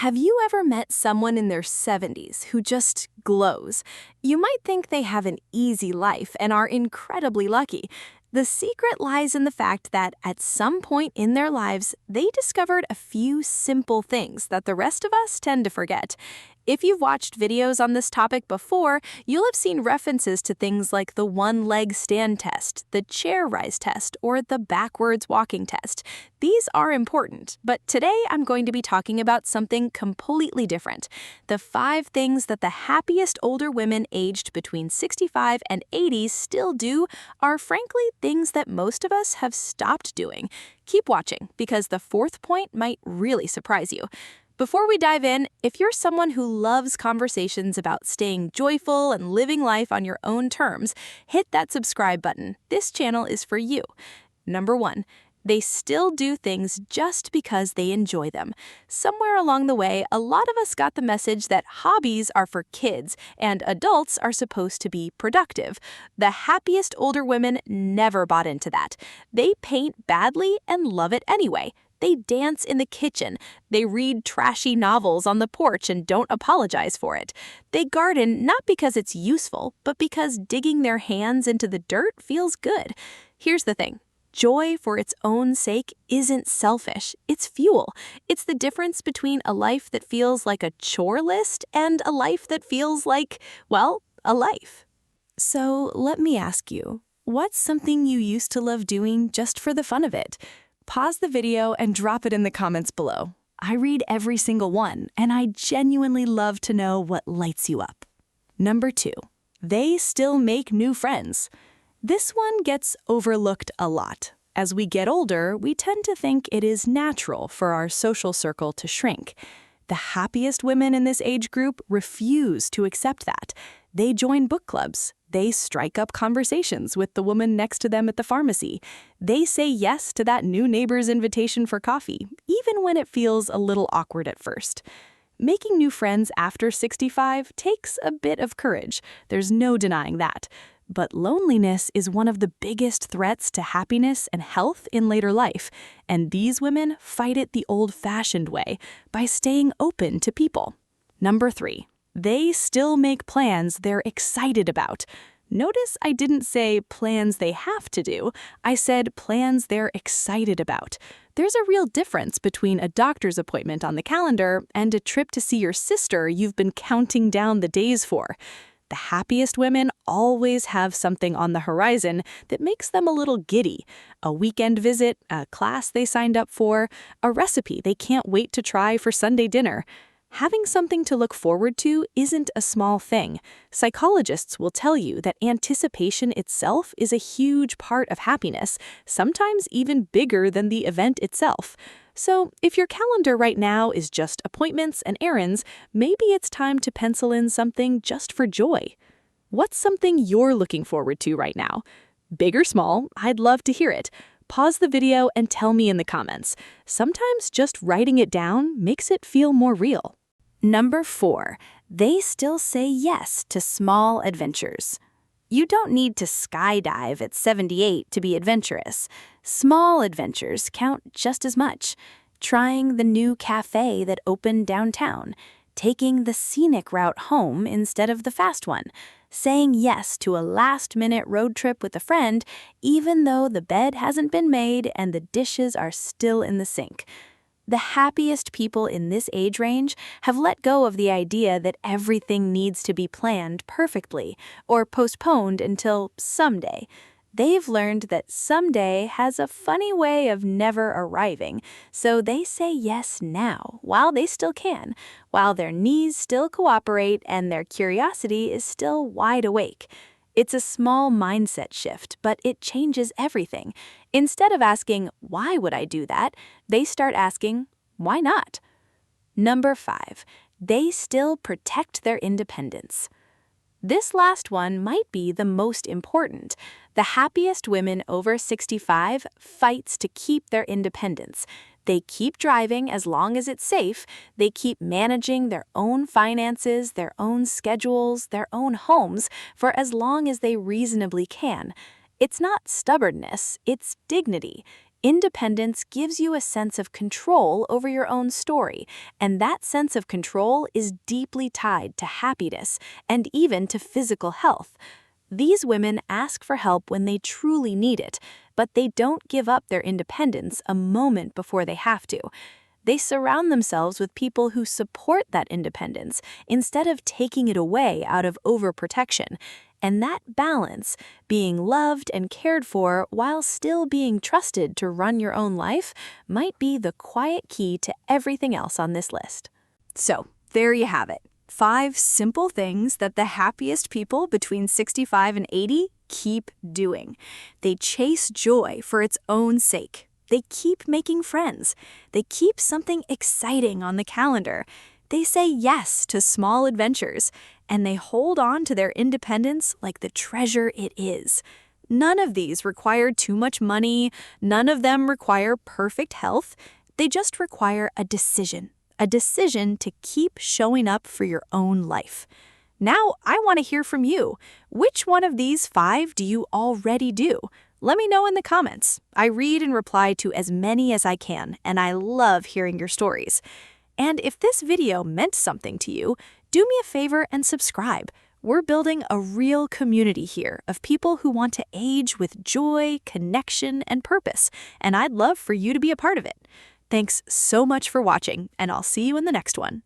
Have you ever met someone in their 70s who just glows? You might think they have an easy life and are incredibly lucky. The secret lies in the fact that at some point in their lives, they discovered a few simple things that the rest of us tend to forget. If you've watched videos on this topic before, you'll have seen references to things like the one-leg stand test, the chair rise test, or the backwards walking test. These are important, but today I'm going to be talking about something completely different. The 5 things that the happiest older women aged between 65 and 80 still do are frankly things that most of us have stopped doing. Keep watching, because the 4th point might really surprise you. Before we dive in, if you're someone who loves conversations about staying joyful and living life on your own terms, hit that subscribe button. This channel is for you. Number 1. They still do things just because they enjoy them. Somewhere along the way, a lot of us got the message that hobbies are for kids and adults are supposed to be productive. The happiest older women never bought into that. They paint badly and love it anyway. They dance in the kitchen. They read trashy novels on the porch and don't apologize for it. They garden not because it's useful, but because digging their hands into the dirt feels good. Here's the thing. Joy for its own sake isn't selfish, it's fuel. It's the difference between a life that feels like a chore list and a life that feels like, well, a life. So let me ask you, what's something you used to love doing just for the fun of it? Pause the video and drop it in the comments below. I read every single one, and I genuinely love to know what lights you up. Number 2, they still make new friends. This one gets overlooked a lot. As we get older, we tend to think it is natural for our social circle to shrink. The happiest women in this age group refuse to accept that. They join book clubs. They strike up conversations with the woman next to them at the pharmacy. They say yes to that new neighbor's invitation for coffee, even when it feels a little awkward at first. Making new friends after 65 takes a bit of courage. There's no denying that. But loneliness is one of the biggest threats to happiness and health in later life, and these women fight it the old-fashioned way by staying open to people. Number 3. They still make plans they're excited about. Notice I didn't say plans they have to do. I said plans they're excited about. There's a real difference between a doctor's appointment on the calendar and a trip to see your sister you've been counting down the days for. The happiest women always have something on the horizon that makes them a little giddy. A weekend visit, a class they signed up for, a recipe they can't wait to try for Sunday dinner. Having something to look forward to isn't a small thing. Psychologists will tell you that anticipation itself is a huge part of happiness, sometimes even bigger than the event itself. So, if your calendar right now is just appointments and errands, maybe it's time to pencil in something just for joy. What's something you're looking forward to right now? Big or small, I'd love to hear it. Pause the video and tell me in the comments. Sometimes just writing it down makes it feel more real. Number 4, they still say yes to small adventures. You don't need to skydive at 78 to be adventurous. Small adventures count just as much. Trying the new cafe that opened downtown, taking the scenic route home instead of the fast one, saying yes to a last-minute road trip with a friend, even though the bed hasn't been made and the dishes are still in the sink. The happiest people in this age range have let go of the idea that everything needs to be planned perfectly or postponed until someday. They've learned that someday has a funny way of never arriving, so they say yes now while they still can, while their knees still cooperate and their curiosity is still wide awake. It's a small mindset shift, but it changes everything. Instead of asking, why would I do that? They start asking, why not? Number 5, they still protect their independence. This last one might be the most important. The happiest women over 65 fights to keep their independence. They keep driving as long as it's safe. They keep managing their own finances, their own schedules, their own homes for as long as they reasonably can. It's not stubbornness, it's dignity. Independence gives you a sense of control over your own story, and that sense of control is deeply tied to happiness and even to physical health. These women ask for help when they truly need it, but they don't give up their independence a moment before they have to. They surround themselves with people who support that independence instead of taking it away out of overprotection. And that balance, being loved and cared for while still being trusted to run your own life, might be the quiet key to everything else on this list. So, there you have it. 5 simple things that the happiest people between 65 and 80 keep doing. They chase joy for its own sake. They keep making friends. They keep something exciting on the calendar. They say yes to small adventures. And they hold on to their independence like the treasure it is. None of these require too much money. None of them require perfect health. They just require a decision to keep showing up for your own life. Now, I want to hear from you. Which one of these 5 do you already do? Let me know in the comments. I read and reply to as many as I can, and I love hearing your stories. And if this video meant something to you, do me a favor and subscribe. We're building a real community here of people who want to age with joy, connection, and purpose, and I'd love for you to be a part of it. Thanks so much for watching, and I'll see you in the next one.